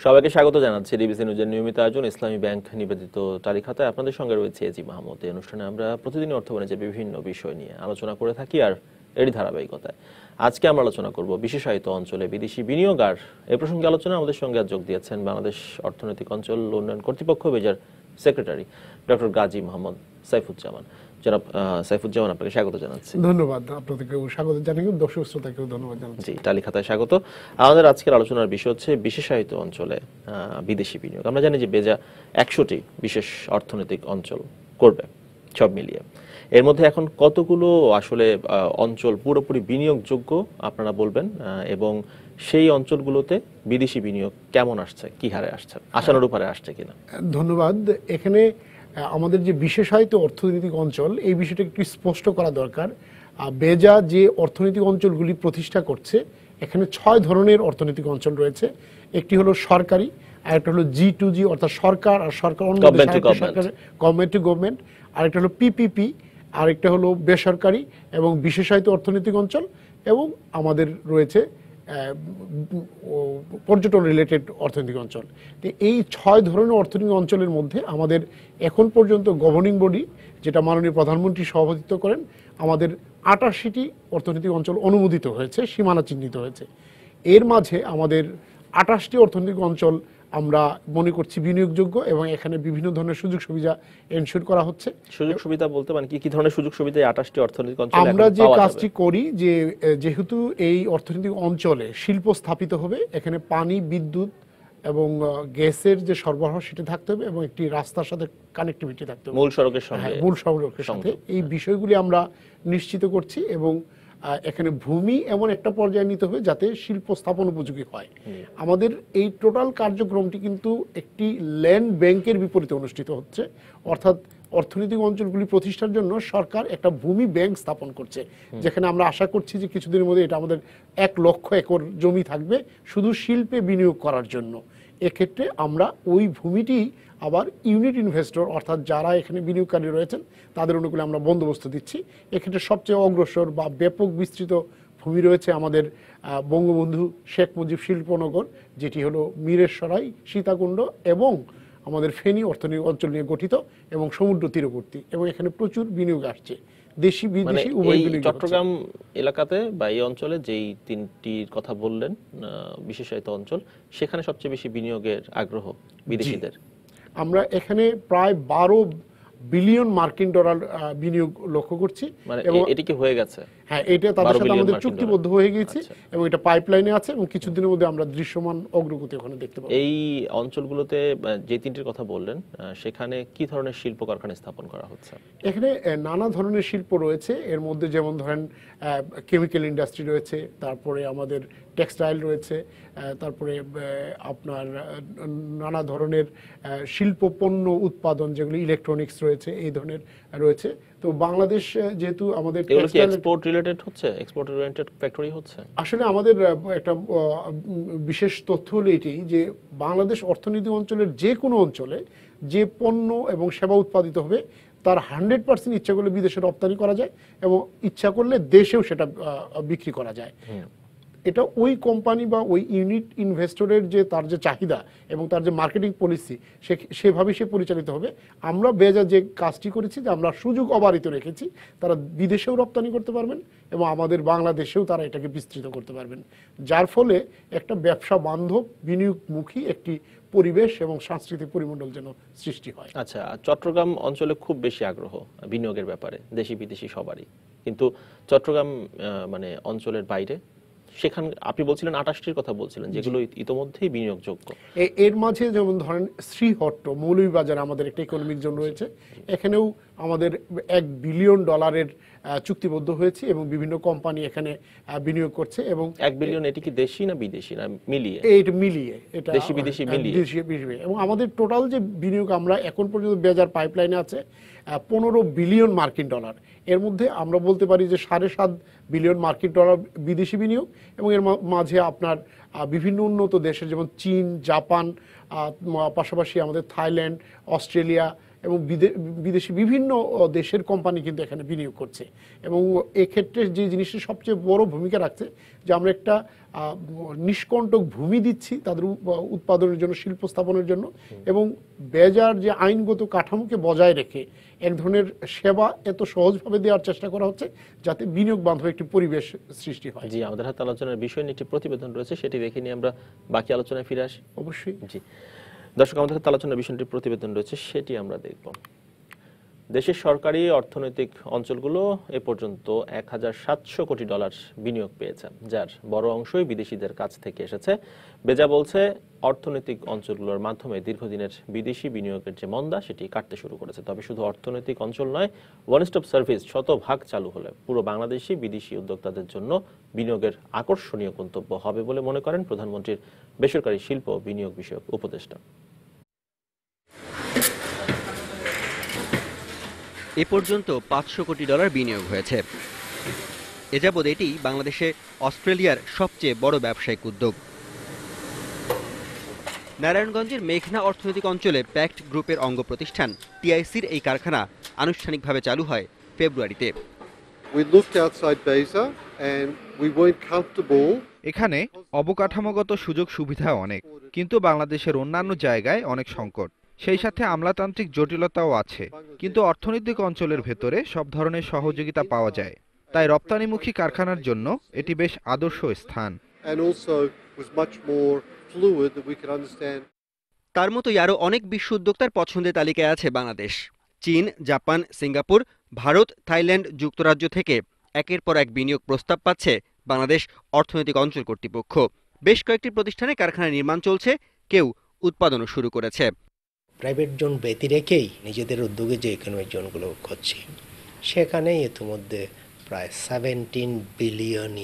সবাইকে স্বাগত জানাচ্ছি ডিবিসি নিউজের নিয়মিত আয়োজন ইসলামী ব্যাংক নিবেদিত তালিকাতে। আপনাদের সঙ্গে রয়েছে এজি মাহমুদ। এই অনুষ্ঠানে আমরা প্রতিদিন অর্থ বাণিজ্যের বিভিন্ন বিষয় নিয়ে আলোচনা করে থাকি, আর এরই ধারাবাহিকতায় আজকে আমরা আলোচনা করব বিশেষায়িত অঞ্চলে বিদেশি বিনিয়োগ। আর এ প্রসঙ্গে আলোচনা আমাদের সঙ্গে যোগ দিয়েছেন বাংলাদেশ অর্থনৈতিক অঞ্চল উন্নয়ন কর্তৃপক্ষ বেজার সেক্রেটারি ডক্টর গাজী মোহাম্মদ সাইফুজ্জামান। জনাব সাইফুজ্জামান, আপনাকে স্বাগত জানাচ্ছি। ধন্যবাদ। আপনাদেরকেও স্বাগত জানাই, দর্শক শ্রোতাকেও ধন্যবাদ জানাচ্ছি। জি, তালিকাতায় স্বাগত। আমাদের আজকের আলোচনার বিষয় হচ্ছে বিশেষায়িত অঞ্চলে বিদেশি বিনিয়োগ। আমরা জানি যে বেজা 100টি বিশেষ অর্থনৈতিক অঞ্চল করবে সব মিলিয়ে। এর মধ্যে এখন কতগুলো আসলে অঞ্চল পুরোপুরি বিনিয়োগযোগ্য আপনারা বলবেন, এবং সেই অঞ্চলগুলোতে বিদেশি বিনিয়োগ কেমন আসছে, কি হারে আসছে, আশানুরূপ হারে আসছে কিনা? ধন্যবাদ। এখানে আমাদের যে বিশেষায়িত অর্থনৈতিক অঞ্চল, এই বিষয়টা একটু স্পষ্ট করা দরকার। বেজা যে অর্থনৈতিক অঞ্চলগুলি প্রতিষ্ঠা করছে, এখানে 6 ধরনের অর্থনৈতিক অঞ্চল রয়েছে। একটি হলো সরকারি, আরেকটা হলো G2G অর্থাৎ সরকার আর সরকার অন্য গভর্নমেন্ট টু গভর্নমেন্ট, আরেকটা হলো PPP, আরেকটা হলো বেসরকারি এবং বিশেষায়িত অর্থনৈতিক অঞ্চল, এবং আমাদের রয়েছে পর্যটন রিলেটেড অর্থনৈতিক অঞ্চল। তো এই 6 ধরনের অর্থনৈতিক অঞ্চলের মধ্যে আমাদের এখন পর্যন্ত গভর্নিং বডি, যেটা মাননীয় প্রধানমন্ত্রী সভাপতিত্ব করেন, আমাদের 88টি অর্থনৈতিক অঞ্চল অনুমোদিত হয়েছে, সীমানা চিহ্নিত হয়েছে। এর মাঝে আমাদের 28টি অর্থনৈতিক অঞ্চল আমরা মনে করছি বিনিয়োগযোগ্য, এবং এখানে বিভিন্ন ধরনের সুযোগ সুবিধা এনশিওর করা হচ্ছে। সুযোগ সুবিধা বলতে মানে কি ধরনের সুযোগ সুবিধা 28টি অর্থনৈতিক অঞ্চলে আমরা যে কাজটি করি, যে যেহেতু এই অর্থনৈতিক অঞ্চলে শিল্প স্থাপিত হবে, এখানে পানি, বিদ্যুৎ এবং গ্যাসের যে সরবরাহ সেটা থাকতে হবে, এবং একটি রাস্তার সাথে কানেক্টিভিটি থাকতে হবে, মূল সড়কের সঙ্গে। মূল সড়কের সাথে এই বিষয়গুলি আমরা নিশ্চিত করছি। এবং এখানে ভূমি এমন একটা পর্যায়ে নিতে হবে যাতে শিল্প স্থাপন উপযোগী হয়। আমাদের এই টোটাল কার্যক্রমটি কিন্তু একটি ল্যান্ড ব্যাংকের বিপরীতে অনুষ্ঠিত হচ্ছে, অর্থাৎ অর্থনৈতিক অঞ্চলগুলি প্রতিষ্ঠার জন্য সরকার একটা ভূমি ব্যাংক স্থাপন করছে, যেখানে আমরা আশা করছি যে কিছুদিনের মধ্যে এটা আমাদের 1 লক্ষ একর জমি থাকবে শুধু শিল্পে বিনিয়োগ করার জন্য। এক্ষেত্রে আমরা ওই ভূমিটি আবার ইউনিট ইনভেস্টর অর্থাৎ যারা এখানে বিনিয়োগকারী রয়েছেন তাদের অনুকূলে আমরা বন্দোবস্ত দিচ্ছি। এক্ষেত্রে সবচেয়ে অগ্রসর বা ব্যাপক বিস্তৃত ভূমি রয়েছে আমাদের বঙ্গবন্ধু শেখ মুজিব শিল্পনগর, যেটি হলো মিরেরসরাই, সীতাকুণ্ড এবং আমাদের ফেনী অর্থনৈতিক অঞ্চল নিয়ে গঠিত এবং সমুদ্র তীরবর্তী, এবং এখানে প্রচুর বিনিয়োগ আসছে, দেশি বিদেশি উভয় বিনিয়োগ। চট্টগ্রাম এলাকাতে বা এই অঞ্চলে যেই 3টির কথা বললেন বিশেষায়িত অঞ্চল, সেখানে সবচেয়ে বেশি বিনিয়োগের আগ্রহ বিদেশিদের। আমরা এখানে প্রায় 12 বিলিয়ন মার্কিন ডলার বিনিয়োগ লক্ষ্য করছি। এবং এটি কি হয়ে গেছে? হ্যাঁ, এটা তাদের সাথে আমাদের চুক্তিবদ্ধ হয়ে গেছে এবং এটা পাইপলাইনে আছে, এবং কিছুদিনের মধ্যে আমরা দৃশ্যমান অগ্রগতি ওখানে দেখতে পাবো। এই অঞ্চলগুলোতে যে 3টির কথা বললেন, সেখানে কি ধরনের শিল্প কারখানা স্থাপন করা হচ্ছে? এখানে নানা ধরনের শিল্প রয়েছে। এর মধ্যে যেমন ধরেন কেমিক্যাল ইন্ডাস্ট্রি রয়েছে, তারপরে আমাদের টেক্সটাইল রয়েছে, তারপরে আপনার নানা ধরনের শিল্প পণ্য উৎপাদন যেগুলো ইলেকট্রনিক্স রয়েছে, এই ধরনের রয়েছে। তো বাংলাদেশ যেহেতু আমাদের এক্সপোর্ট রিলেটেড হচ্ছে, এক্সপোর্ট ওরিয়েন্টেড ফ্যাক্টরি হচ্ছে, আসলে আমাদের একটা বিশেষ তথ্য হলো এটি যে বাংলাদেশ অর্থনীতি অঞ্চলের যে কোনো অঞ্চলে যে পণ্য এবং সেবা উৎপাদিত হবে তার 100% ইচ্ছা করলে বিদেশে রপ্তানি করা যায়, এবং ইচ্ছা করলে দেশেও সেটা বিক্রি করা যায়। এটা ওই কোম্পানি বা ওই ইউনিট ইনভেস্টরের যে তার যে চাহিদা এবং তার যে মার্কেটিং পলিসি সেভাবে সে পরিচালিত হবে। আমরা বেজা যে কাজটি করেছি যে আমরা সুযোগ অবারিত রেখেছি, তারা বিদেশেও রপ্তানি করতে পারবেন এবং আমাদের বাংলাদেশেও তারা এটাকে বিস্তৃত করতে পারবেন, যার ফলে একটা ব্যবসা বান্ধব বিনিয়োগমুখী একটি পরিবেশ এবং সাংস্কৃতিক পরিমণ্ডল যেন সৃষ্টি হয়। আচ্ছা, চট্টগ্রাম অঞ্চলে খুব বেশি আগ্রহ বিনিয়োগের ব্যাপারে, দেশি বিদেশি সবারই, কিন্তু চট্টগ্রাম মানে অঞ্চলের বাইরে সেখানে আপনি বলছিলেন 28টির কথা বলছিলেন যেগুলো ইতোমধ্যেই বিনিয়োগযোগ্য। এর মাঝে যেমন ধরেন শ্রীহট্ট, মৌলভীবাজার আমাদের একটা ইকোনমিক জোন রয়েছে, এখানেও আমাদের $1 বিলিয়ন চুক্তিবদ্ধ হয়েছে এবং বিভিন্ন কোম্পানি এখানে বিনিয়োগ করছে। এবং $1 বিলিয়ন এটি কি দেশি না বিদেশি না মিলিয়ে? এটা মিলিয়ে, এটা দেশি বিদেশি মিলিয়ে। এবং আমাদের টোটাল যে বিনিয়োগ আমরা এখন পর্যন্ত বেজার পাইপলাইনে আছে $15 বিলিয়ন মার্কিন ডলার। এর মধ্যে আমরা বলতে পারি যে $7.5 বিলিয়ন মার্কিন ডলার বিদেশি বিনিয়োগ, এবং এর মাঝে আপনার বিভিন্ন উন্নত দেশের যেমন চীন, জাপান, পাশাপাশি আমাদের থাইল্যান্ড, অস্ট্রেলিয়া এবং বিদেশি বিভিন্ন দেশের কোম্পানি কিন্তু এখানে বিনিয়োগ করছে। এবং এক্ষেত্রে যে জিনিসটা সবচেয়ে বড় ভূমিকা রাখছে যে আমরা একটা নিষ্কণ্টক ভূমি দিচ্ছি তাদের উৎপাদনের জন্য, শিল্প স্থাপনের জন্য, এবং বেজার যে আইনগত কাঠামোকে বজায় রেখে এক ধরনের সেবা এত সহজভাবে দেওয়ার চেষ্টা করা হচ্ছে যাতে বিনিয়োগ বান্ধব একটি পরিবেশ সৃষ্টি হয়। জি, আমাদের হাতে আলোচনার বিষয় নিয়ে একটি প্রতিবেদন রয়েছে, সেটি দেখে নিয়ে আমরা বাকি আলোচনায় ফিরে আসি। অবশ্যই। জি দর্শক, আমাদের হাতে আলোচনার বিষয়টির প্রতিবেদন রয়েছে, সেটি আমরা দেখব। দেশের সরকারি অর্থনৈতিক অঞ্চলগুলো এ পর্যন্ত $1,700 কোটি বিনিয়োগ পেয়েছে, যার বড় অংশই বিদেশিদের কাছ থেকে এসেছে। বেজা বলছে অর্থনৈতিক অঞ্চলগুলোর মাধ্যমে দীর্ঘদিনের বিদেশি বিনিয়োগের যে মন্দা সেটি কাটতে শুরু করেছে। তবে শুধু অর্থনৈতিক অঞ্চল নয়, ওয়ান স্টপ সার্ভিস শতভাগ চালু হলে পুরো বাংলাদেশি বিদেশি উদ্যোক্তাদের জন্য বিনিয়োগের আকর্ষণীয় গন্তব্য হবে বলে মনে করেন প্রধানমন্ত্রীর বেসরকারি শিল্প বিনিয়োগ বিষয়ক উপদেষ্টা। এ পর্যন্ত $500 কোটি বিনিয়োগ হয়েছে। এ যাবৎ এটি বাংলাদেশে অস্ট্রেলিয়ার সবচেয়ে বড় ব্যবসায়িক উদ্যোগ। নারায়ণগঞ্জের মেঘনা অর্থনৈতিক অঞ্চলে প্যাক্ট গ্রুপের অঙ্গ প্রতিষ্ঠান টিআইসির এই কারখানা আনুষ্ঠানিকভাবে চালু হয় ফেব্রুয়ারিতে। এখানে অবকাঠামোগত সুযোগ সুবিধা অনেক, কিন্তু বাংলাদেশের অন্যান্য জায়গায় অনেক সংকট, সেই সাথে আমলাতান্ত্রিক জটিলতাও আছে। কিন্তু অর্থনৈতিক অঞ্চলের ভেতরে সব ধরনের সহযোগিতা পাওয়া যায়, তাই রপ্তানিমুখী কারখানার জন্য এটি বেশ আদর্শ স্থান। তার মতোই আরও অনেক বিশ্ব উদ্যোক্তার পছন্দের তালিকায় আছে বাংলাদেশ। চীন, জাপান, সিঙ্গাপুর, ভারত, থাইল্যান্ড, যুক্তরাজ্য থেকে একের পর এক বিনিয়োগ প্রস্তাব পাচ্ছে বাংলাদেশ অর্থনৈতিক অঞ্চল কর্তৃপক্ষ। বেশ কয়েকটি প্রতিষ্ঠানে কারখানা নির্মাণ চলছে, কেউ উৎপাদনও শুরু করেছে। প্রাইভেট জোন ব্যতি রেখেই নিজেদের উদ্যোগে যে ইকোনমিক জোনগুলো করছি, সেখানে ইতিমধ্যে প্রায় $17 বিলিয়ন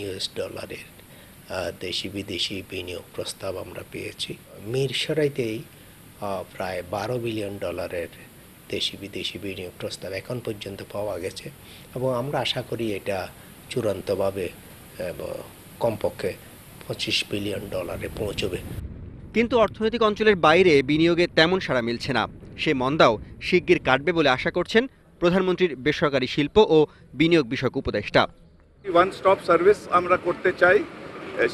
দেশি বিদেশি বিনিয়োগ প্রস্তাব আমরা পেয়েছি। মিরসরাইতেই প্রায় $12 বিলিয়ন দেশি বিদেশি বিনিয়োগ প্রস্তাব এখন পর্যন্ত পাওয়া গেছে, এবং আমরা আশা করি এটা চূড়ান্তভাবে কমপক্ষে $25 বিলিয়ন পৌঁছবে। কিন্তু অর্থনৈতিক অঞ্চলের বাইরে বিনিয়োগে তেমন সাড়া মিলছে না। সে মন্দাও শিগগির কাটবে বলে আশা করছেন প্রধানমন্ত্রীর বেসরকারি শিল্প ও বিনিয়োগ বিষয়ক উপদেষ্টা। ওয়ান স্টপ সার্ভিস আমরা করতে চাই,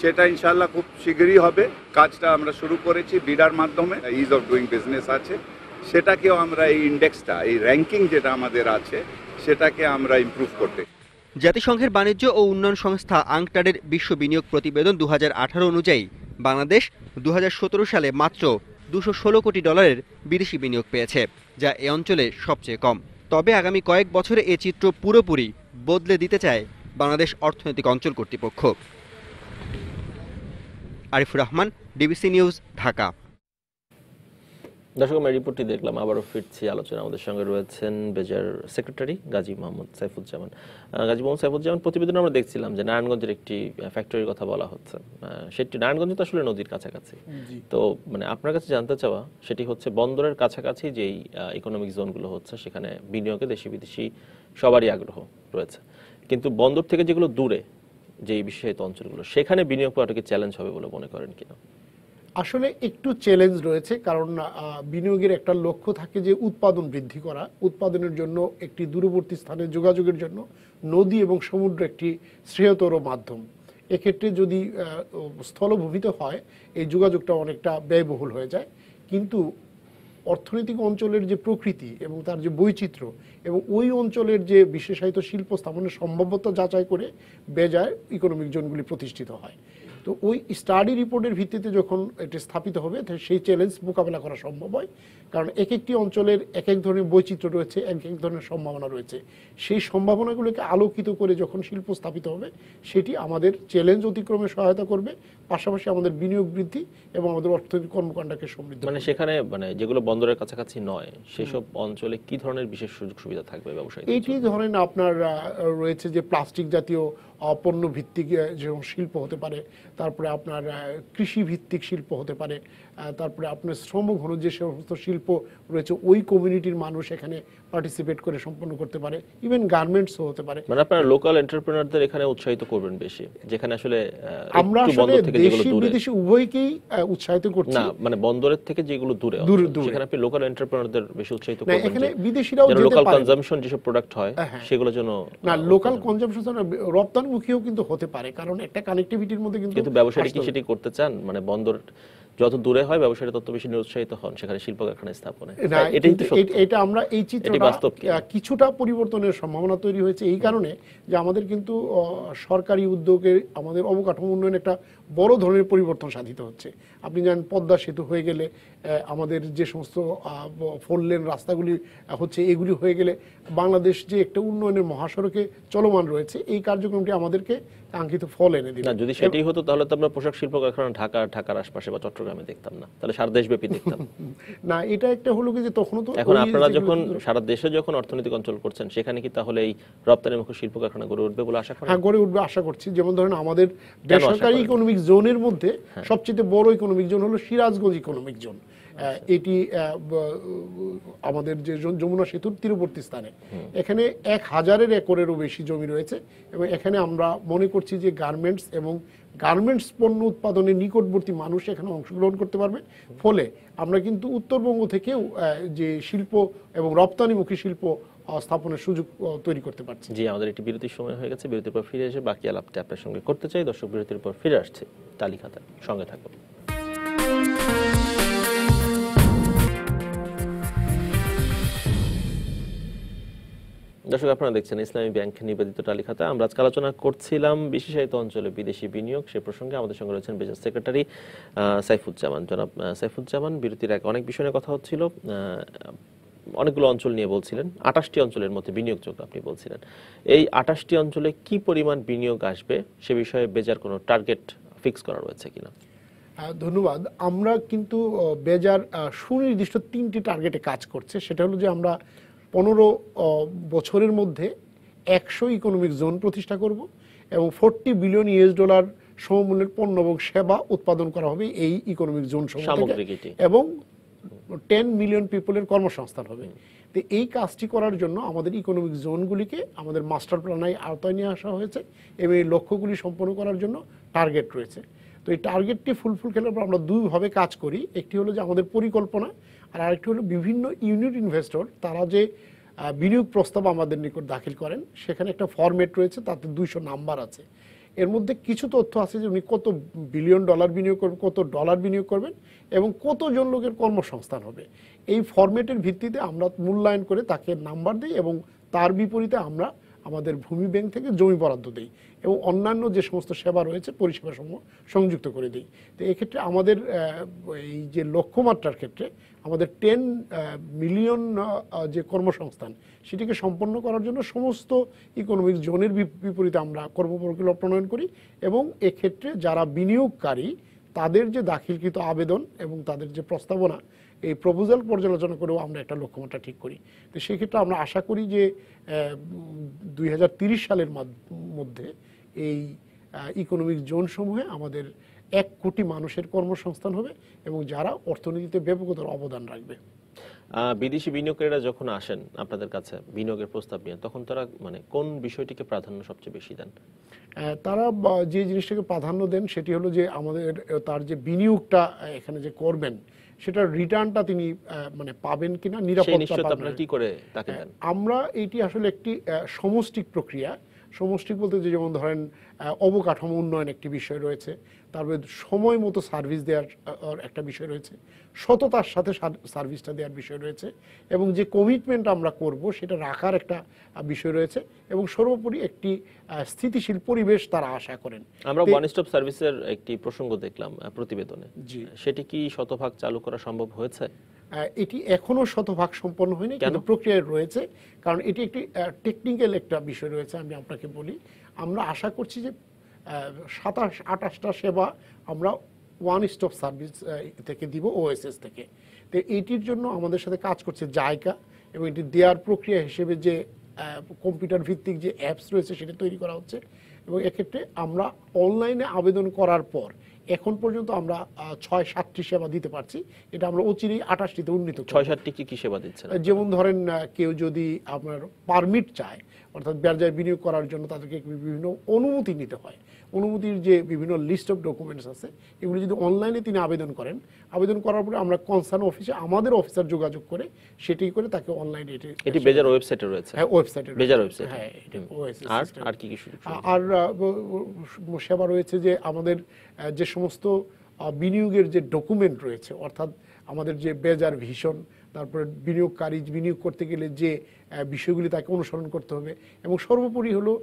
সেটা ইনশাআল্লাহ খুব শীঘ্রই হবে। কাজটা আমরা শুরু করেছি বিডার মাধ্যমে, ইজ অফ ডুইং বিজনেস আছে, সেটাকেও আমরা এই ইন্ডেক্সটা, এই র্যাঙ্কিং যেটা আমাদের আছে, সেটাকে আমরা ইমপ্রুভ করতে। জাতিসংঘের বাণিজ্য ও উন্নয়ন সংস্থা আংটাডের বিশ্ব বিনিয়োগ প্রতিবেদন 2018 অনুযায়ী বাংলাদেশ 2017 সালে মাত্র $216 কোটি বিদেশি বিনিয়োগ পেয়েছে, যা এ অঞ্চলে সবচেয়ে কম। তবে আগামী কয়েক বছরে এ চিত্র পুরোপুরি বদলে দিতে চায় বাংলাদেশ অর্থনৈতিক অঞ্চল কর্তৃপক্ষ। Arifur Rahman, DBC news, Dhaka. দর্শক, আমরা রিপোর্টটি দেখলাম, আবারও ফিরছি আলোচনা। আমাদের সঙ্গে রয়েছেন বেজার সেক্রেটারি গাজী মোহাম্মদ সাইফুজ্জামান। গাজী মোহাম্মদ সাইফুজ্জামান, প্রতিবেদনে আমরা দেখছিলাম যে নারায়ণগঞ্জের একটি ফ্যাক্টরির কথা বলা হচ্ছে, সেটি নারায়ণগঞ্জ তো আসলে নদীর কাছাকাছি। তো মানে আপনার কাছে জানতে চাওয়া সেটি হচ্ছে বন্দরের কাছাকাছি যেই ইকোনমিক জোনগুলো হচ্ছে সেখানে বিনিয়োগে দেশি বিদেশি সবারই আগ্রহ রয়েছে, কিন্তু বন্দর থেকে যেগুলো দূরে যেই বিশেষায়িত অঞ্চলগুলো, সেখানে বিনিয়োগ করাটা কি চ্যালেঞ্জ হবে বলে মনে করেন কিনা? আসলে একটু চ্যালেঞ্জ রয়েছে, কারণ বিনিয়োগের একটা লক্ষ্য থাকে যে উৎপাদন বৃদ্ধি করা। উৎপাদনের জন্য একটি দূরবর্তী স্থানে যোগাযোগের জন্য নদী এবং সমুদ্র একটি শ্রেয়তর মাধ্যম। এক্ষেত্রে যদি স্থলভূমিতে হয়, এই যোগাযোগটা অনেকটা ব্যয়বহুল হয়ে যায়। কিন্তু অর্থনৈতিক অঞ্চলের যে প্রকৃতি এবং তার যে বৈচিত্র্য এবং ওই অঞ্চলের যে বিশেষায়িত শিল্প স্থাপনের সম্ভাব্যতা যাচাই করে বেজায় ইকোনমিক জোনগুলি প্রতিষ্ঠিত হয়। তো ওই স্টাডি রিপোর্টের ভিত্তিতে যখন এটি স্থাপিত হবে, সেই চ্যালেঞ্জ মোকাবেলা করা সম্ভব হয়, কারণ এক একটি অঞ্চলের এক এক ধরনের বৈচিত্র্য রয়েছে, এক এক ধরনের সম্ভাবনা রয়েছে। সেই সম্ভাবনাগুলোকে আলোকিত করে যখন শিল্প স্থাপিত হবে, সেটি আমাদের চ্যালেঞ্জ অতিক্রমে সহায়তা করবে, পাশাপাশি আমাদের বিনিয়োগ বৃদ্ধি এবং আমাদের অর্থনৈতিক কর্মকাণ্ডকে সমৃদ্ধ। মানে সেখানে মানে যেগুলো বন্দরের কাছাকাছি নয়, সেসব অঞ্চলে কি ধরনের বিশেষ সুযোগ সুবিধা থাকবে ব্যবসায়ী? এইটি ধরেন আপনার রয়েছে যে প্লাস্টিক জাতীয় পণ্য ভিত্তিক যেরকম শিল্প হতে পারে, তারপরে আপনার কৃষি ভিত্তিক শিল্প হতে পারে, তারপরে আপনার শ্রমঘন যে সমস্ত শিল্প রয়েছে, ওই কমিউনিটির মানুষ এখানে পার্টিসিপেট করে সম্পন্ন করতে পারে, ইভেন গার্মেন্টসও হতে পারে। মানে আপনারা লোকাল এন্টারপ্রেনারদের এখানে উৎসাহিত করবেন বেশি, যেখানে আসলে আমরা একটু আসলে বন্দর থেকে যেগুলো দেশি দূরে, বিদেশি উভয়কেই উৎসাহিত করছি। না মানে বন্দরের থেকে যেগুলো দূরে দূরে। সেখানে আপনি লোকাল এন্টারপ্রেনারদের বেশি উৎসাহিত না, করবেন, এখানে বিদেশিরাও যেতে লোকাল পারে। কনজাম্পশন যেসব প্রোডাক্ট হয় সেগুলোর জন্য না, লোকাল কনজাম্পশন রপ্তানিমুখীও কিন্তু হতে পারে, কারণ একটা কানেক্টিভিটির মধ্যে কিন্তু ব্যবসায়ী কি সেটি করতে চান, মানে বন্দর যত দূরে হয় ব্যবসায়ী তত বেশি নিরুৎসাহিত হন সেখানে শিল্প কারখানা স্থাপনে। এটাই তো সত্য। এটা আমরা এই চিত্রটা কিছুটা পরিবর্তনের সম্ভাবনা তৈরি হয়েছে এই কারণে যে আমাদের কিন্তু সরকারি উদ্যোগে আমাদের অবকাঠামো উন্নয়ন একটা বড় ধরনের পরিবর্তন সাধিত হচ্ছে। আপনি জানেন পদ্মা সেতু হয়ে গেলে আমাদের যে সমস্ত 4 লেন রাস্তাগুলি হচ্ছে, এগুলি হয়ে গেলে বাংলাদেশ যে একটা উন্নয়নের মহাসড়কে চলমান রয়েছে, এই কার্যক্রমটি আমাদেরকে কাঙ্ক্ষিত ফল এনে দিবে। না, যদি সেটাই হতো তাহলে তো আমরা পোশাক শিল্প কারখানা ঢাকার আশপাশে বা চট্টগ্রামে দেখতাম না, তাহলে সারা দেশব্যাপী দেখতাম। না, এটা একটা হলো কি যে তখন তো এখন আপনারা যখন সারা দেশে যখন অর্থনৈতিক অঞ্চল করছেন সেখানে কি তাহলে এই রপ্তানিমুখী শিল্প কারখানা গড়ে উঠবে বলে আশা করেন? হ্যাঁ, গড়ে উঠবে আশা করছি। যেমন ধরেন আমাদের বেসরকারি ইকোনমিক জোনের মধ্যে সবচেয়ে বড় ইকোনমিক জোন হলো সিরাজগঞ্জ ইকোনমিক জোন। এটি আমাদের যে যমুনা সেতুর তীরবর্তী স্থানে, এখানে 1000 একরেরও বেশি জমি রয়েছে এবং এখানে আমরা মনে করছি যে গার্মেন্টস এবং গার্মেন্টস পণ্য উৎপাদনের নিকটবর্তী মানুষ এখানে অংশগ্রহণ করতে পারবে। ফলে আমরা কিন্তু উত্তরবঙ্গ থেকেও যে শিল্প এবং রপ্তানিমুখী শিল্প স্থাপনের সুযোগ তৈরি করতে পারছি। জি, আমাদের একটি বিরতির সময় হয়ে গেছে, বিরতির পর ফিরে এসে বাকি আলাপটা আপনার সঙ্গে করতে চাই। দর্শক, বিরতির পর ফিরে আসছে তালিকাতে, সঙ্গে থাকুন। দর্শক, আপনারা দেখছেন ইসলামী ব্যাংক নিবেদিত তালিকাতে। আমরা আজকে আলোচনা করছিলাম বিশেষায়িত অঞ্চলে বিদেশি বিনিয়োগ, সে প্রসঙ্গে আমাদের সঙ্গে রয়েছেন বেজার সেক্রেটারি সাইফুজ্জামান। জনাব সাইফুজ্জামান, বিরতির আগে অনেক বিষয় নিয়ে কথা হচ্ছিল, অনেকগুলো অঞ্চল নিয়ে বলছিলেন, 28টি অঞ্চলের মধ্যে বিনিয়োগযোগ্য আপনি বলছিলেন। এই 28টি অঞ্চলে কি পরিমাণ বিনিয়োগ আসবে সে বিষয়ে বেজার কোনো টার্গেট ফিক্স করা রয়েছে কিনা? ধন্যবাদ। আমরা কিন্তু বেজার সুনির্দিষ্ট 3টি টার্গেটে কাজ করছে। সেটা হলো যে আমরা 15 বছরের মধ্যে 100 ইকোনমিক জোন প্রতিষ্ঠা করব এবং $40 বিলিয়ন সমমূল্যের পণ্য এবং সেবা উৎপাদন করা হবে এই ইকোনমিক জোন সমূহ থেকে, এবং 10 মিলিয়ন পিপলের কর্মসংস্থান হবে। তো এই কাজটি করার জন্য আমাদের ইকোনমিক জোনগুলিকে আমাদের মাস্টার প্ল্যানের আওতায় নিয়ে আসা হয়েছে এবং এই লক্ষ্যগুলি সম্পন্ন করার জন্য টার্গেট রয়েছে। তো এই টার্গেটটি ফুলফিল করার পর আমরা দুইভাবে কাজ করি। একটি হলো যে আমাদের পরিকল্পনা, আর আরেকটি হলো বিভিন্ন ইউনিট ইনভেস্টর তারা যে বিনিয়োগ প্রস্তাব আমাদের নিকট দাখিল করেন, সেখানে একটা ফরম্যাট রয়েছে, তাতে 200 নাম্বার আছে। এর মধ্যে কিছু তথ্য আছে যে উনি কত বিলিয়ন ডলার বিনিয়োগ করবেন, কত ডলার বিনিয়োগ করবেন এবং কতজন লোকের কর্মসংস্থান হবে। এই ফরম্যাটের ভিত্তিতে আমরা মূল্যায়ন করে তাকে নাম্বার দিই এবং তার বিপরীতে আমরা আমাদের ভূমি ব্যাংক থেকে জমি বরাদ্দ দিই এবং অন্যান্য যে সমস্ত সেবা রয়েছে পরিষেবা সমূহ সংযুক্ত করে দিই। তো এক্ষেত্রে আমাদের এই যে লক্ষ্যমাত্রার ক্ষেত্রে আমাদের 10 মিলিয়ন যে কর্মসংস্থান সেটিকে সম্পন্ন করার জন্য সমস্ত ইকোনমিক জোনের বিপরীতে আমরা কর্মপরিকল্পনা প্রণয়ন করি এবং এক্ষেত্রে যারা বিনিয়োগকারী তাদের যে দাখিলকৃত আবেদন এবং তাদের যে প্রস্তাবনা, এই প্রপোজাল পর্যালোচনা করেও আমরা একটা লক্ষ্যমাত্রা ঠিক করি। তো সেক্ষেত্রে আমরা আশা করি যে 2030 সালের মধ্যে এই ইকোনমিক জোন সমূহে আমাদের 1 কোটি মানুষের কর্মসংস্থান হবে এবং যারা অর্থনীতিতে ব্যাপকতর অবদান রাখবে। বিদেশি বিনিয়োগকারীরা যখন আসেন আপনাদের কাছে বিনিয়োগের প্রস্তাব নিয়ে, তখন তারা মানে কোন বিষয়টিকে প্রাধান্য সবচেয়ে বেশি দেন? তারা যে জিনিসটাকে প্রাধান্য দেন সেটি হলো যে আমাদের তার যে বিনিয়োগটা এখানে যে করবেন সেটার রিটার্নটা তিনি মানে পাবেন কিনা, নিরাপত্তা পাবেন কি করে তাকে দেন। আমরা এটি আসলে একটি সমষ্টিক প্রক্রিয়া। সমষ্টিক বলতে যে যেমন ধরেন অবকাঠামো উন্নয়ন একটি বিষয় রয়েছে, তারপরে সময় মতো সার্ভিস দেওয়ার একটা বিষয় রয়েছে, সততার সাথে সার্ভিসটা দেওয়ার বিষয় রয়েছে এবং যে কমিটমেন্ট আমরা করব সেটা রাখার একটা বিষয় রয়েছে এবং সর্বোপরি একটি স্থিতিশীল পরিবেশ তারা আশা করেন। আমরা ওয়ান স্টপ সার্ভিসের একটি প্রসঙ্গ দেখলাম প্রতিবেদনে, সেটি কি শতভাগ চালু করা সম্ভব হয়েছে? এটি এখনো শতভাগ সম্পন্ন হয়নি, কিন্তু প্রক্রিয়ায় রয়েছে, কারণ এটি একটি টেকনিক্যাল একটা বিষয় রয়েছে। আমি আপনাকে বলি, আমরা আশা করছি যে 27-28টা সেবা আমরা ওয়ান স্টপ সার্ভিস থেকে দিব, ওএসএস থেকে। তো এটির জন্য আমাদের সাথে কাজ করছে জায়গা এবং এটি দেওয়ার প্রক্রিয়া হিসেবে যে কম্পিউটার ভিত্তিক যে অ্যাপস রয়েছে সেটা তৈরি করা হচ্ছে এবং এক্ষেত্রে আমরা অনলাইনে আবেদন করার পর এখন পর্যন্ত আমরা 6-7টি সেবা দিতে পারছি, এটা আমরা অচিরেই 28টিতে উন্নীত করব। 6-7টি কি সেবা দিচ্ছেন? যেমন ধরেন কেউ যদি আপনার পারমিট চায়, অর্থাৎ ব্যবসায় বিনিয়োগ করার জন্য তাদেরকে বিভিন্ন অনুমতি নিতে হয়, অনুমতির যে বিভিন্ন লিস্ট অফ ডকুমেন্টস আছে এগুলো যদি অনলাইনে তিনি আবেদন করেন, আবেদন করার পরে আমরা কনসার্ন অফিসে আমাদের অফিসার যোগাযোগ করে সেটি করে তাকে অনলাইনে এটি বেজার ওয়েবসাইটে রয়েছে। হ্যাঁ, ওয়েবসাইটে বেজার ওয়েবসাইট। হ্যাঁ, এটা আর কি কি সুযোগ? আর সেবা রয়েছে যে আমাদের যে সমস্ত বিনিয়োগের যে ডকুমেন্ট রয়েছে, অর্থাৎ আমাদের যে বেজার ভিশন, তারপরে বিনিয়োগকারী বিনিয়োগ করতে গেলে যে বিষয়গুলি তাকে অনুসরণ করতে হবে, এবং সর্বোপরি হলো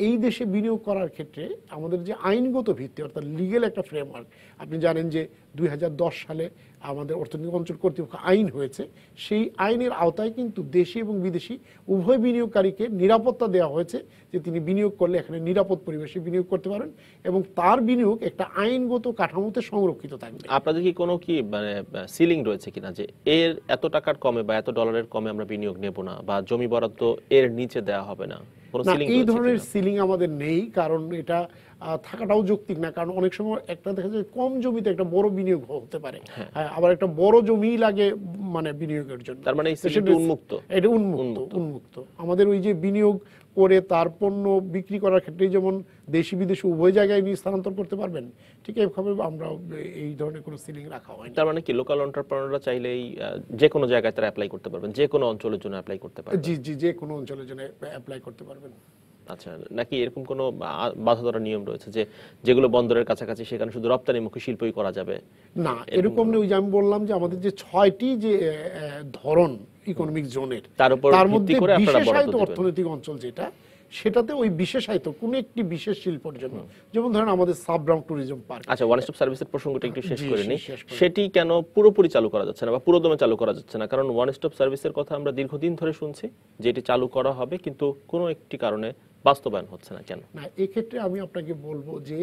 এই দেশে বিনিয়োগ করার ক্ষেত্রে আমাদের যে আইনগত ভিত্তি, অর্থাৎ লিগেল একটা ফ্রেমওয়ার্ক। আপনি জানেন যে 2010 সালে আমাদের অর্থনৈতিক অঞ্চল কর্তৃপক্ষ আইন হয়েছে, সেই আইনের আওতায় কিন্তু দেশি এবং বিদেশি উভয় বিনিয়োগকারীকে নিরাপত্তা দেওয়া হয়েছে যে তিনি বিনিয়োগ করলে এখানে নিরাপদ পরিবেশে বিনিয়োগ করতে পারেন এবং তার বিনিয়োগ একটা আইনগত কাঠামোতে সংরক্ষিত থাকবে। আপনাদের কি কোনো কি মানে সিলিং রয়েছে কিনা যে এর এত টাকার কমে বা এত ডলারের কমে আমরা বিনিয়োগ নেব না, বা জমি বরাদ্দ এর নিচে দেওয়া হবে না? না, এই ধরনের সিলিং আমাদের নেই, কারণ এটা থাকাটাও যৌক্তিক না। কারণ অনেক সময় একটা দেখা যায় কম জমিতে একটা বড় বিনিয়োগ হতে পারে, আবার একটা বড় জমি লাগে মানে বিনিয়োগের জন্য। তার মানে এই সিলিংটা উন্মুক্ত? এটা উন্মুক্ত। আমাদের ওই যে বিনিয়োগ করে তার পণ্য বিক্রি করার ক্ষেত্রে যেমন দেশি বিদেশি উভয় জায়গায় নিয়ে স্থানান্তর করতে পারবেন, ঠিক এইভাবে আমরা এই ধরনের কোনো সিলিং রাখা হয় না। তার মানে কি লোকাল এন্টারপ্রেনাররা চাইলেই যে কোনো জায়গায় তারা অ্যাপ্লাই করতে পারবেন, যে কোনো অঞ্চলের জন্য অ্যাপ্লাই করতে পারবেন? জি, যে কোনো অঞ্চলের জন্য অ্যাপ্লাই করতে পারবেন। আচ্ছা, নাকি এরকম কোনো বাধা ধরার নিয়ম রয়েছে যে যেগুলো বন্দরের কাছাকাছি সেখানে শুধু রপ্তানিমুখী শিল্পই করা যাবে? না, এরকম নেই। ওই যে আমি বললাম যে আমাদের যে 6টি যে ধরন ইকোনমিক জোনের, তার মধ্যে বিশেষায়িত অর্থনৈতিক অঞ্চল যেটা, সেটাতে ওই বিশেষায়িত কোনো একটি বিশেষ শিল্পের জন্য, যেমন ধরেন আমাদের সাবরাউন্ড ট্যুরিজম পার্ক। আচ্ছা, ওয়ান স্টপ সার্ভিসের প্রসঙ্গটা একটু শেষ করে নিই। সেটি কেন পুরোপুরি চালু করা যাচ্ছে না বা পুরোদমে চালু করা যাচ্ছে না? কারণ ওয়ান স্টপ সার্ভিসের কথা আমরা দীর্ঘদিন ধরে শুনছি যে এটি চালু করা হবে, কিন্তু কোনো একটি কারণে বাস্তবায়ন হচ্ছে না কেন? না, এক্ষেত্রে আমি আপনাকে বলবো যে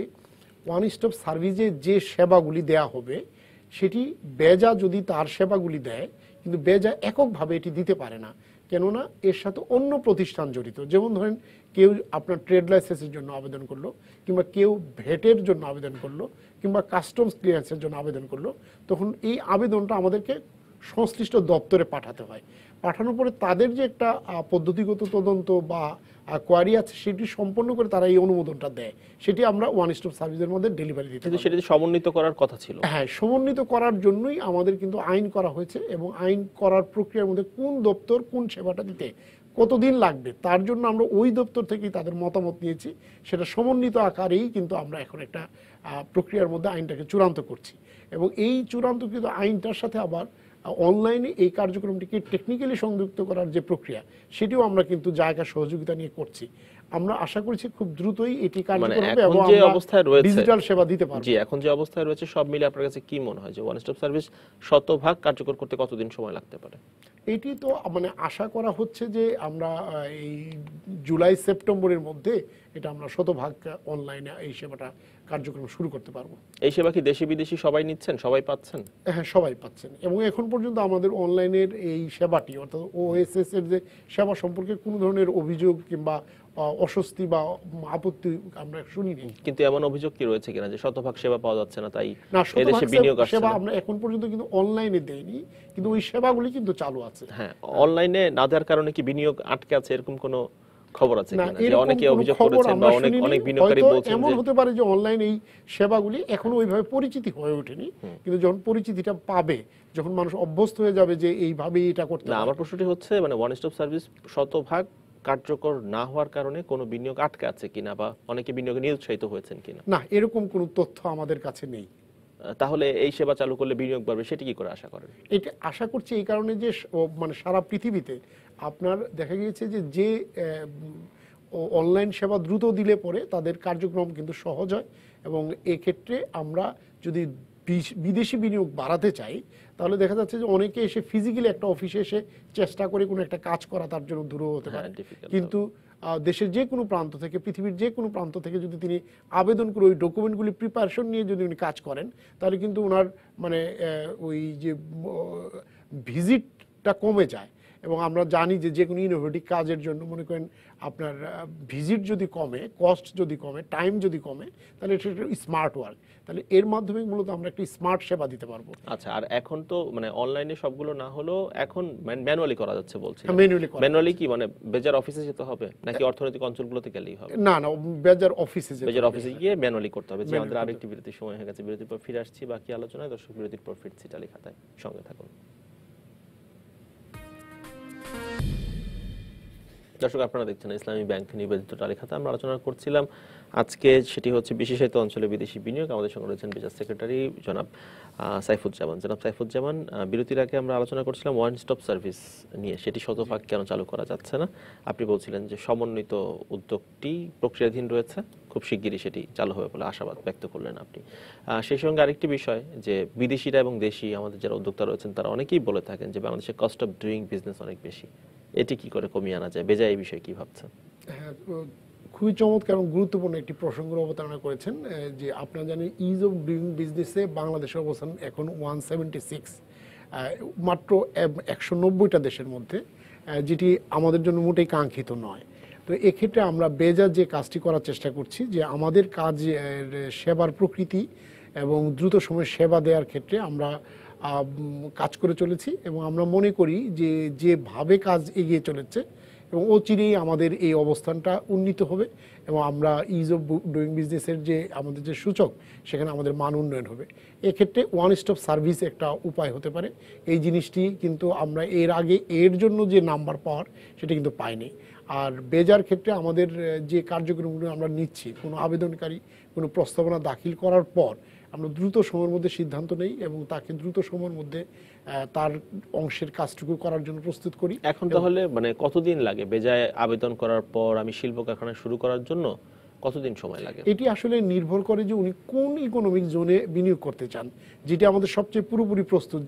ওয়ান স্টপ সার্ভিসে যে সেবাগুলি দেয়া হবে সেটি বেজা যদি তার সেবাগুলি দেয়, কিন্তু বেজা এককভাবে এটি দিতে পারে না, কেননা এর সাথে অন্য প্রতিষ্ঠান জড়িত। যেমন ধরেন কেউ আপনার ট্রেড লাইসেন্সের জন্য আবেদন করলো, কিংবা কেউ ভ্যাটের জন্য আবেদন করলো, কিংবা কাস্টমস ক্লিয়ারেন্সের জন্য আবেদন করলো, তখন এই আবেদনটা আমাদেরকে সংশ্লিষ্ট দপ্তরে পাঠাতে হয়। পাঠানোর পরে তাদের যে একটা পদ্ধতিগত তদন্ত বা কোয়ারি আছে সেটি সম্পন্ন করে তারা এই অনুমোদনটা দেয়, সেটি আমরা ওয়ান স্টপ সার্ভিসের মধ্যে ডেলিভারি দিতে পারি। সেটি সমন্বিত করার কথা ছিল। হ্যাঁ, সমন্বিত করার জন্যই আমাদের কিন্তু আইন করা হয়েছে, এবং আইন করার প্রক্রিয়ার মধ্যে কোন দপ্তর কোন সেবাটা দিতে কতদিন লাগবে তার জন্য আমরা ওই দপ্তর থেকেই তাদের মতামত নিয়েছি। সেটা সমন্বিত আকারেই কিন্তু আমরা এখন একটা প্রক্রিয়ার মধ্যে আইনটাকে চূড়ান্ত করছি, এবং এই চূড়ান্তকৃত আইনটার সাথে আবার অনলাইনে এই কার্যক্রমটিকে টেকনিক্যালি সংযুক্ত করার যে প্রক্রিয়া, সেটিও আমরা কিন্তু জায়গা সহযোগিতা নিয়ে করছি। আমরা আশা করছি খুব দ্রুতই এটি কার্যকর হবে এবং আমরা ডিজিটাল সেবা দিতে পারব। জি, এখন যে অবস্থায় রয়েছে সব মিলে আপনার কাছে কি মনে হয় যে ওয়ান স্টপ সার্ভিস শতভাগ কার্যকর করতে কতদিন সময় লাগতে পারে? এটি তো মানে আশা করা হচ্ছে যে আমরা এই জুলাই সেপ্টেম্বরের মধ্যে এটা আমরা শতভাগ অনলাইনে এই সেবাটা কার্যক্রম শুরু করতে পারবো। এই সেবা কি দেশি বিদেশি সবাই নিচ্ছেন, সবাই পাচ্ছেন? হ্যাঁ, সবাই পাচ্ছেন, এবং এখন পর্যন্ত আমাদের অনলাইনের এই সেবাটি অর্থাৎ ওএসএস এর যে সেবা সম্পর্কে কোনো ধরনের অভিযোগ কিংবা অস্বস্তি বা আপত্তি আমরা শুনিনি। কিন্তু এমন অভিযোগ কি রয়েছে কিনা যে শতভাগ সেবা পাওয়া যাচ্ছে না, তাই না, এদেশে বিনিয়োগ আসছে না? সেবা আমরা এখন পর্যন্ত কিন্তু অনলাইনে দেইনি, কিন্তু ওই সেবাগুলি কিন্তু চালু আছে। হ্যাঁ, অনলাইনে না দেওয়ার কারণে কি বিনিয়োগ আটকে আছে এরকম কোনো খবর আছে কিনা? যে অনেকে অভিযোগ করেছেন বা অনেক বিনিয়োগকারী বলছেন এমন হতে পারে যে অনলাইন এই সেবাগুলি এখনো ওইভাবে পরিচিতি হয়ে ওঠেনি, কিন্তু যখন পরিচিতিটা পাবে, যখন মানুষ অভ্যস্ত হয়ে যাবে যে এইভাবেই এটা করতে না, আমার প্রশ্নটি হচ্ছে মানে ওয়ান স্টপ সার্ভিস শতভাগ কার্যকর না হওয়ার কারণে কোনো বিনিয়োগ আটকে আছে কিনা বা অনেকে বিনিয়োগে নিরুৎসাহিত হয়েছেন কিনা? না, এরকম কোনো তথ্য আমাদের কাছে নেই। তাহলে এই সেবা চালু করলে বিনিয়োগ বাড়বে, সেটি কি করে আশা করেন? এটা আশা করছি এই কারণে যে মানে সারা পৃথিবীতে আপনার দেখা গিয়েছে যে অনলাইন সেবা দ্রুত দিলে পরে তাদের কার্যক্রম কিন্তু সহজ হয়, এবং এক্ষেত্রে আমরা যদি বিদেশি বিনিয়োগ বাড়াতে চাই তাহলে দেখা যাচ্ছে যে অনেকে এসে ফিজিক্যালি একটা অফিসে এসে চেষ্টা করে কোনো একটা কাজ করা তার জন্য দূর হতে পারে, কিন্তু দেশের যে কোনো প্রান্ত থেকে, পৃথিবীর যে কোনো প্রান্ত থেকে যদি তিনি আবেদন করে ওই ডকুমেন্টগুলি প্রিপারেশন নিয়ে যদি উনি কাজ করেন, তাহলে কিন্তু ওনার মানে ওই যে ভিজিটটা কমে যায়। এবং আমরা জানি যে কোনো ইনোভেটিভ কাজের জন্য মনে করেন আপনার ভিজিট যদি কমে, কস্ট যদি কমে, টাইম যদি কমে, তাহলে এটা স্মার্ট ওয়ার্ক। তাহলে এর মাধ্যমে মূলত আমরা একটি স্মার্ট সেবা দিতে পারবো। আচ্ছা, আর এখন তো মানে অনলাইনে সবগুলো না হলেও এখন ম্যানুয়ালি করা যাচ্ছে বলছি। ম্যানুয়ালি কি মানে বেজার অফিসে যেতে হবে নাকি অর্থনৈতিক অঞ্চলগুলোতে গেলেই হবে? না না, বেজার অফিসে বেজার অফিসে গিয়ে ম্যানুয়ালি করতে হবে। যে আমাদের আরেকটি বিরতির সময় হয়ে গেছে, বিরতির পর ফিরে আসছি বাকি আলোচনায়। দর্শক, বিরতির পর ফিরছি টালি খাতায়, সঙ্গে থাকুন। দর্শক, আপনারা দেখছেন ইসলামী ব্যাংক নিবেদিত টালি খাতা। আমরা আলোচনা করছিলাম আজকে, সেটি হচ্ছে বিশেষায়িত অঞ্চলে বিদেশি বিনিয়োগ। আমাদের সঙ্গে রয়েছেন বিজার সেক্রেটারি জনাব সাইফুজ্জামান। জনাব সাইফুজ্জামান, বিরতির আগে আমরা আলোচনা করছিলাম ওয়ান স্টপ সার্ভিস নিয়ে, সেটি শতভাগ কেন চালু করা যাচ্ছে না। আপনি বলছিলেন যে সমন্বিত উদ্যোগটি প্রক্রিয়াধীন রয়েছে, খুব শিগগিরই সেটি চালু হবে বলে আশাবাদ ব্যক্ত করলেন আপনি। সেই সঙ্গে আরেকটি বিষয় যে বিদেশিরা এবং দেশি আমাদের যারা উদ্যোক্তা রয়েছেন তারা অনেকেই বলে থাকেন যে বাংলাদেশের কস্ট অফ ডুইং বিজনেস অনেক বেশি। এটি কি করে কমিয়ে আনা যায়? বেজায় এই বিষয়ে কি ভাবছেন? হ্যাঁ, খুবই চমৎকার এবং গুরুত্বপূর্ণ একটি প্রসঙ্গের অবতারণা করেছেন। যে আপনারা জানেন ইজ অফ ডুইং বিজনেসে বাংলাদেশের অবস্থান এখন 176, মাত্র 190টা দেশের মধ্যে, যেটি আমাদের জন্য মোটেই কাঙ্ক্ষিত নয়। তো এক্ষেত্রে আমরা বেজার যে কাজটি করার চেষ্টা করছি, যে আমাদের কাজ সেবার প্রকৃতি এবং দ্রুত সময়ে সেবা দেওয়ার ক্ষেত্রে আমরা কাজ করে চলেছি এবং আমরা মনে করি যে যেভাবে কাজ এগিয়ে চলেছে এবং অচিরেই আমাদের এই অবস্থানটা উন্নীত হবে এবং আমরা ইজ অফ ডুইং বিজনেসের যে আমাদের যে সূচক, সেখানে আমাদের মান উন্নয়ন হবে। এক্ষেত্রে ওয়ান স্টপ সার্ভিস একটা উপায় হতে পারে। এই জিনিসটি কিন্তু আমরা এর আগে এর জন্য যে নাম্বার পাওয়ার সেটা কিন্তু পাইনি। আর বেজার ক্ষেত্রে আমাদের যে কার্যক্রমগুলো আমরা নিচ্ছি, কোনো আবেদনকারী কোনো প্রস্তাবনা দাখিল করার পর আমরা দ্রুত সময়ের মধ্যে সিদ্ধান্ত নেই এবং তাকে দ্রুত সময়ের মধ্যে তার অংশের কাজটুকু করার জন্য প্রস্তুত করি। এখন তাহলে মানে কতদিন লাগে বেজায় আবেদন করার পর আমি শিল্প কারখানা শুরু করার জন্য কতদিন সময় লাগে? এটি আসলে নির্ভর করে যে উনি কোন ইকোনমিক জোনে বিনিয়োগ করতে চান। যেটি আমাদের সবচেয়ে পুরোপুরি প্রস্তুত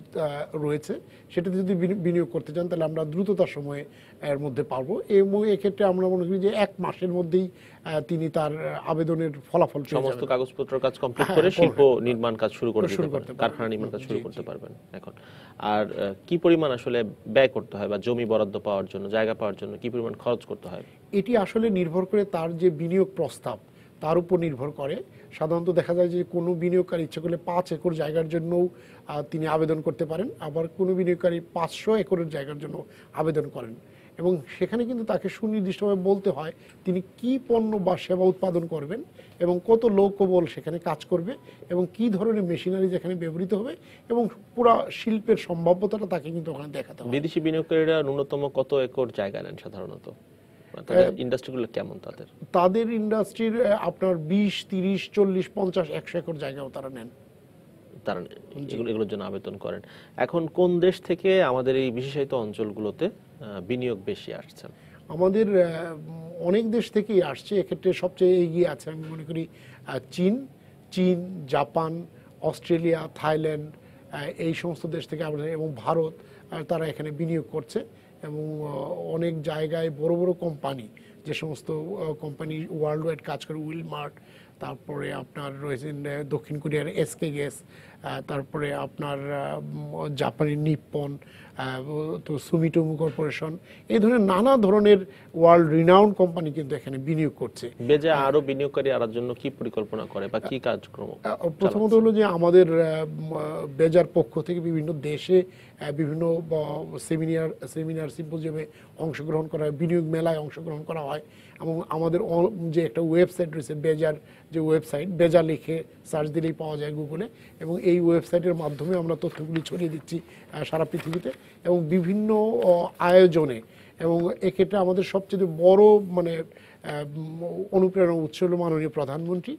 রয়েছে, সেটাতে যদি বিনিয়োগ করতে চান তাহলে আমরা দ্রুততার সময়ে এর মধ্যে পারবো এবং এক্ষেত্রে আমরা মনে করি যে 1 মাসের মধ্যেই তিনি তার আবেদনের ফলাফল সমস্ত কাগজপত্র কাজ কমপ্লিট করে শিল্প নির্মাণ কাজ শুরু করে দিতে পারবেন, কারখানা নির্মাণ কাজ শুরু করতে পারবেন এখন। আর কি পরিমাণ আসলে ব্যয় করতে হয় বা জমি বরাদ্দ পাওয়ার জন্য, জায়গা পাওয়ার জন্য কি পরিমাণ খরচ করতে হয়? এটি আসলে নির্ভর করে তার যে বিনিয়োগ প্রস্তাব তার উপর নির্ভর করে। সাধারণত দেখা যায় যে কোনো বিনিয়োগকারী ইচ্ছে করলে 5 একর জায়গার জন্যও তিনি আবেদন করতে পারেন, আবার কোনো বিনিয়োগকারী 500 একরের জায়গার জন্য আবেদন করেন এবং সেখানে কিন্তু তাকে সুনির্দিষ্টভাবে বলতে হয় তিনি কি পণ্য বা সেবা উৎপাদন করবেন এবং কত লোকবল সেখানে কাজ করবে এবং কি ধরনের মেশিনারি যেখানে ব্যবহৃত হবে এবং পুরো শিল্পের সম্ভাব্যতাটা তাকে কিন্তু ওখানে দেখাতে হবে। বিদেশি বিনিয়োগকারীরা ন্যূনতম কত একর জায়গা নেন সাধারণত? তাদের ইন্ডাস্ট্রিগুলো কেমন? তাদের ইন্ডাস্ট্রির আপনার 20, 30, 40, 50, 100 একর জায়গাও তারা নেন, তারা এগুলোর জন্য আবেদন করেন। এখন কোন দেশ থেকে আমাদের এই বিশেষায়িত অঞ্চলগুলোতে বিনিয়োগ বেশি আসছে? আমাদের অনেক দেশ থেকেই আসছে। এক্ষেত্রে সবচেয়ে এগিয়ে আছে আমি মনে করি চীন, জাপান, অস্ট্রেলিয়া, থাইল্যান্ড, এই সমস্ত দেশ থেকে এবং ভারত, তারা এখানে বিনিয়োগ করছে এবং অনেক জায়গায় বড় বড় কোম্পানি, যে সমস্ত কোম্পানি ওয়ার্ল্ড ওয়াইড কাজ করে, উইলমার্ট, তারপরে আপনার রয়েছেন দক্ষিণ কোরিয়ার এসকে গ্যাস, তারপরে আপনার জাপানি নিপ্পন, তো সুমিটোমো কর্পোরেশন, এই ধরনের নানা ধরনের ওয়ার্ল্ড রিনাউন্ড কোম্পানি কিন্তু এখানে বিনিয়োগ করছে। বেজা আরো বিনিয়োগকারী আনার জন্য কি পরিকল্পনা করে বা কি কার্যক্রম? প্রথমত হলো যে আমাদের বেজার পক্ষ থেকে বিভিন্ন দেশে বিভিন্ন সেমিনার সিম্পোজিয়ামে অংশগ্রহণ করা হয়, বিনিয়োগ মেলায় অংশগ্রহণ করা হয় এবং আমাদের যে একটা ওয়েবসাইট রয়েছে বেজার, যে ওয়েবসাইট বেজা লিখে সার্চ দিলেই পাওয়া যায় গুগলে, এবং এই ওয়েবসাইটের মাধ্যমে আমরা তথ্যগুলি ছড়িয়ে দিচ্ছি সারা পৃথিবীতে এবং বিভিন্ন আয়োজনে। এবং এক্ষেত্রে আমাদের সবচেয়ে বড় মানে অনুপ্রেরণা উৎস হল মাননীয় প্রধানমন্ত্রী।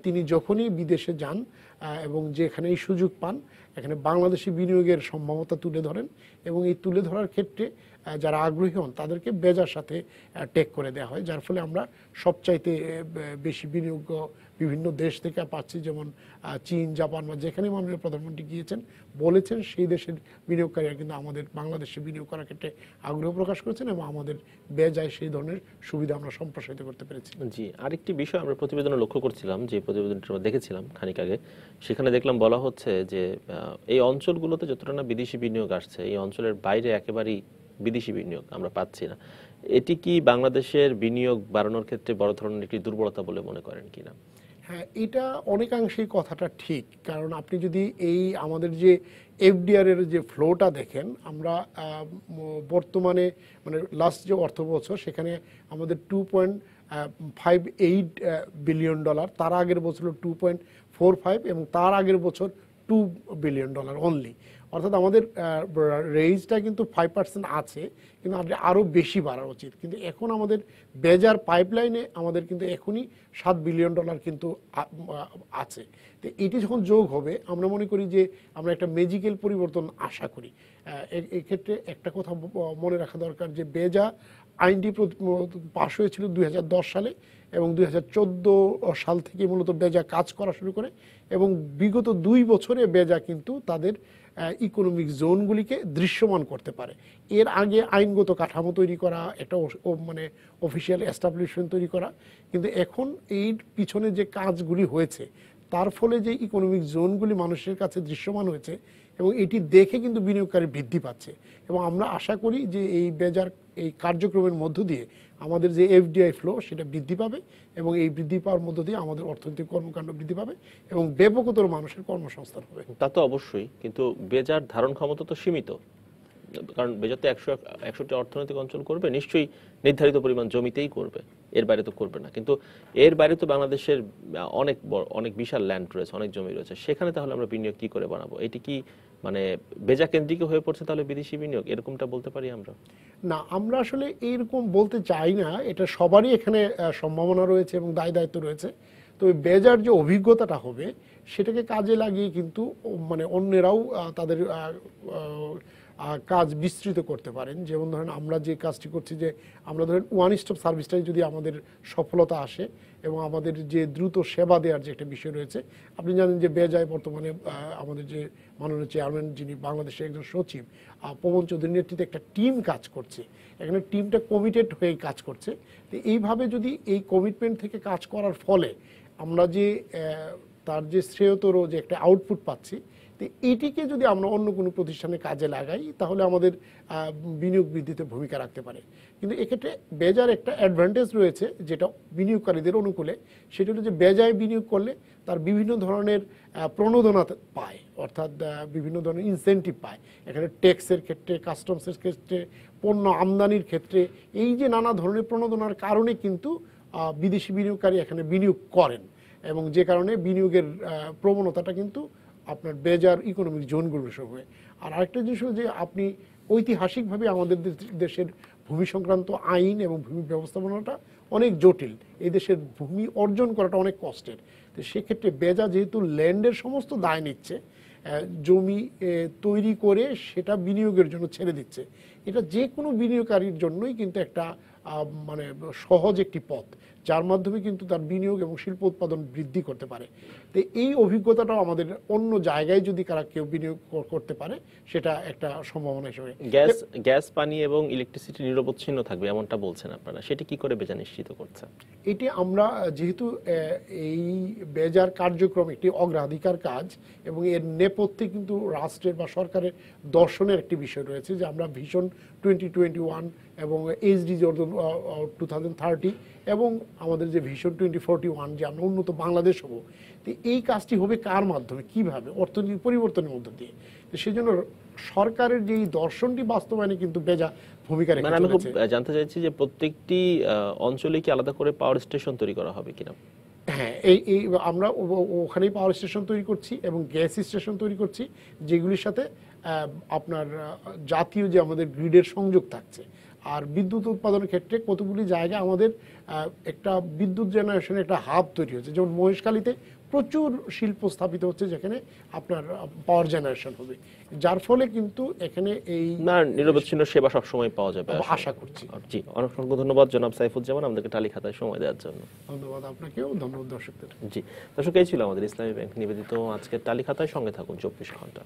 তিনি যখনই বিদেশে যান এবং যেখানেই সুযোগ পান এখানে বাংলাদেশি বিনিয়োগের সম্ভাবনা তুলে ধরেন এবং এই তুলে ধরার ক্ষেত্রে যারা আগ্রহী হন তাদেরকে বেজার সাথে টেক করে দেওয়া হয়, যার ফলে আমরা সবচাইতে বেশি বিনিয়োগ বিভিন্ন দেশ থেকে পাচ্ছি, যেমন চীন, জাপান বা যেখানে মাননীয় প্রধানমন্ত্রী গিয়েছেন বলেছেন সেই দেশের বিনিয়োগকারীরা কিন্তু আমাদের বাংলাদেশে বিনিয়োগ করার ক্ষেত্রে আগ্রহ প্রকাশ করেছেন এবং আমাদের বেজায় সেই ধরনের সুবিধা আমরা সম্প্রসারিত করতে পেরেছি। জি, আরেকটি বিষয় আমরা প্রতিবেদনে লক্ষ্য করছিলাম, যে প্রতিবেদনটি আমরা দেখেছিলাম খানিক আগে, সেখানে দেখলাম বলা হচ্ছে যে এই অঞ্চলগুলোতে যতটা না বিদেশি বিনিয়োগ আসছে, এই অঞ্চলের বাইরে একেবারেই বিদেশি বিনিয়োগ আমরা পাচ্ছি না। এটি কি বাংলাদেশের বিনিয়োগ বাড়ানোর ক্ষেত্রে বড় ধরনের একটি দুর্বলতা বলে মনে করেন কিনা? হ্যাঁ, এটা অনেকাংশেই কথাটা ঠিক, কারণ আপনি যদি এই আমাদের যে এফডিআর এর যে ফ্লোটা দেখেন, আমরা বর্তমানে মানে লাস্ট যে অর্থ বছর সেখানে আমাদের $2.58 বিলিয়ন, তার আগের বছর 2.45 এবং তার আগের বছর $2 বিলিয়ন অনলি। অর্থাৎ আমাদের রেঞ্জটা কিন্তু 5% আছে, কিন্তু আরও বেশি বাড়া উচিত। কিন্তু এখন আমাদের বেজার পাইপলাইনে আমাদের কিন্তু এখনই $7 বিলিয়ন কিন্তু আছে। তো এটি যখন যোগ হবে, আমরা মনে করি যে আমরা একটা ম্যাজিক্যাল পরিবর্তন আশা করি। এক্ষেত্রে একটা কথা মনে রাখা দরকার যে বেজা আইনটি পাশ হয়েছিল 2010 সালে এবং 2014 সাল থেকে মূলত বেজা কাজ করা শুরু করে, এবং বিগত 2 বছরে বেজা কিন্তু তাদের ইকোনমিক জোনগুলিকে দৃশ্যমান করতে পারে। এর আগে আইনগত কাঠামো তৈরি করা, একটা মানে অফিসিয়াল এস্টাবলিশমেন্ট তৈরি করা, কিন্তু এখন এই পিছনে যে কাজগুলি হয়েছে তার ফলে যে ইকোনমিক জোনগুলি মানুষের কাছে দৃশ্যমান হয়েছে এবং এটি দেখে কিন্তু বিনিয়োগকারী বৃদ্ধি পাচ্ছে। এবং আমরা আশা করি যে এই বেজার এই কার্যক্রমের মধ্য দিয়ে আমাদের যে এফডিআই ফ্লো সেটা বৃদ্ধি পাবে, এবং এই বৃদ্ধি পাওয়ার মধ্য দিয়ে আমাদের অর্থনৈতিক কর্মকাণ্ড বৃদ্ধি পাবে এবং ব্যাপকতর মানুষের কর্মসংস্থান হবে। তা তো অবশ্যই, কিন্তু বেজার ধারণ ক্ষমতা তো সীমিত, কারণ বেজাতে 100টি অর্থনৈতিক অঞ্চল করবে, নিশ্চয়ই নির্ধারিত পরিমাণ জমিতেই করবে, এর বাইরে তো করবে না। কিন্তু এর বাইরে তো বাংলাদেশের অনেক বিশাল ল্যান্ড রয়েছে, অনেক জমি রয়েছে, সেখানে তাহলে আমরা বিনিয়োগ কি করে বানাবো? এটি কি মানে বেজা কেন্দ্রিক হয়ে পড়ছে তাহলে বিদেশি বিনিয়োগ, এরকমটা বলতে পারি আমরা? না, আমরা আসলে এইরকম বলতে চাই না। এটা সবারই এখানে সম্ভাবনা রয়েছে এবং দায়িত্ব রয়েছে। তো বেজার যে অভিজ্ঞতাটা হবে সেটাকে কাজে লাগিয়ে কিন্তু মানে অন্যেরাও তাদের কাজ বিস্তৃত করতে পারেন। যেমন ধরেন আমরা যে কাজটি করছি, যে আমরা ধরেন ওয়ান স্টপ সার্ভিসটাই যদি আমাদের সফলতা আসে এবং আমাদের যে দ্রুত সেবা দেওয়ার যে একটা বিষয় রয়েছে, আপনি জানেন যে বেজায় বর্তমানে আমাদের যে মাননীয় চেয়ারম্যান, যিনি বাংলাদেশের একজন সচিব, পবন চৌধুরীর নেতৃত্বে একটা টিম কাজ করছে। এখানে টিমটা কমিটেড হয়ে কাজ করছে। তো এইভাবে যদি এই কমিটমেন্ট থেকে কাজ করার ফলে আমরা যে তার যে শ্রেয়তর যে একটা আউটপুট পাচ্ছি, তো এটিকে যদি আমরা অন্য কোনো প্রতিষ্ঠানে কাজে লাগাই তাহলে আমাদের বিনিয়োগ বৃদ্ধিতে ভূমিকা রাখতে পারে। কিন্তু এক্ষেত্রে বেজার একটা অ্যাডভান্টেজ রয়েছে যেটা বিনিয়োগকারীদের অনুকূলে, সেটা হলো যে বেজায় বিনিয়োগ করলে তার বিভিন্ন ধরনের প্রণোদনা পায়, অর্থাৎ বিভিন্ন ধরনের ইনসেন্টিভ পায়। এখানে ট্যাক্সের ক্ষেত্রে, কাস্টমসের ক্ষেত্রে, পণ্য আমদানির ক্ষেত্রে, এই যে নানা ধরনের প্রণোদনার কারণে কিন্তু বিদেশি বিনিয়োগকারী এখানে বিনিয়োগ করেন, এবং যে কারণে বিনিয়োগের প্রবণতাটা কিন্তু আপনার বেজার ইকোনমিক জোনগুলোর সঙ্গে। আর আরেকটা জিনিস হলো যে আপনি ঐতিহাসিকভাবে আমাদের দেশের ভূমি সংক্রান্ত আইন এবং ভূমি ব্যবস্থাপনাটা অনেক জটিল। এই দেশের ভূমি অর্জন করাটা অনেক কষ্টের। তো সেক্ষেত্রে বেজা যেহেতু ল্যান্ডের সমস্ত দায় নিচ্ছে, জমি তৈরি করে সেটা বিনিয়োগের জন্য ছেড়ে দিচ্ছে, এটা যে কোনো বিনিয়োগকারীর জন্যই কিন্তু একটা মানে সহজ একটি পথ, যার মাধ্যমে কিন্তু তার বিনিয়োগ এবং শিল্প উৎপাদন বৃদ্ধি করতে পারে। তো এই অভিজ্ঞতাটাও আমাদের অন্য জায়গায় যদি কেউ বিনিয়োগ করতে পারে সেটা একটা সম্ভাবনা হিসেবে। গ্যাস, পানি এবং ইলেকট্রিসিটি নিরবচ্ছিন্ন থাকবে এমনটা বলছেন আপনারা, সেটা কি করে বেজা নিশ্চিত করছে? এটি আমরা যেহেতু এই বেজার কার্যক্রম একটি অগ্রাধিকার কাজ এবং এর নেপথ্যে কিন্তু রাষ্ট্রের বা সরকারের দর্শনের একটি বিষয় রয়েছে, যে আমরা ভিশন 2021 এবং এইচডি 2030 এবং আমাদের যে ভিশন 2041, যে আমরা উন্নত বাংলাদেশ হব। তো এই কাজটি হবে কার মাধ্যমে, কিভাবে? অর্থনৈতিক পরিবর্তনের মধ্য দিয়ে। তো সেই জন্য সরকারের যে দর্শনটি বাস্তবায়নে কিন্তু বেজা ভূমিকা রেখেছে। আমি খুব জানতে চাইছি যে প্রত্যেকটি অঞ্চলে কি আলাদা করে পাওয়ার স্টেশন তৈরি করা হবে কিনা? হ্যাঁ, এই আমরা ওখানেই পাওয়ার স্টেশন তৈরি করছি এবং গ্যাস স্টেশন তৈরি করছি, যেগুলির সাথে আপনার জাতীয় যে আমাদের গ্রিডের সংযোগ থাকছে। আর বিদ্যুৎ উৎপাদনের ক্ষেত্রে কতগুলি জায়গা আমাদের একটা বিদ্যুৎ জেনারেশনের একটা হাব তৈরি হচ্ছে, যেমন মহেশখালীতে প্রচুর শিল্প স্থাপিত হচ্ছে যেখানে আপনার পাওয়ার জেনারেশন হবে, যার ফলে কিন্তু এখানে এই নিরবচ্ছিন্ন সেবা সবসময় পাওয়া যাবে আশা করছি। জি, অনেক ধন্যবাদ জনাব সাইফুজ্জামান আমাদেরকে টালি খাতায় সময় দেওয়ার জন্য। ধন্যবাদ আপনাকেও, ধন্যবাদ দর্শকদের। জি দর্শক, এই ছিল আমাদের ইসলামী ব্যাংক নিবেদিত আজকের টালি খাতায়। সঙ্গে থাকুন 24 ঘন্টা।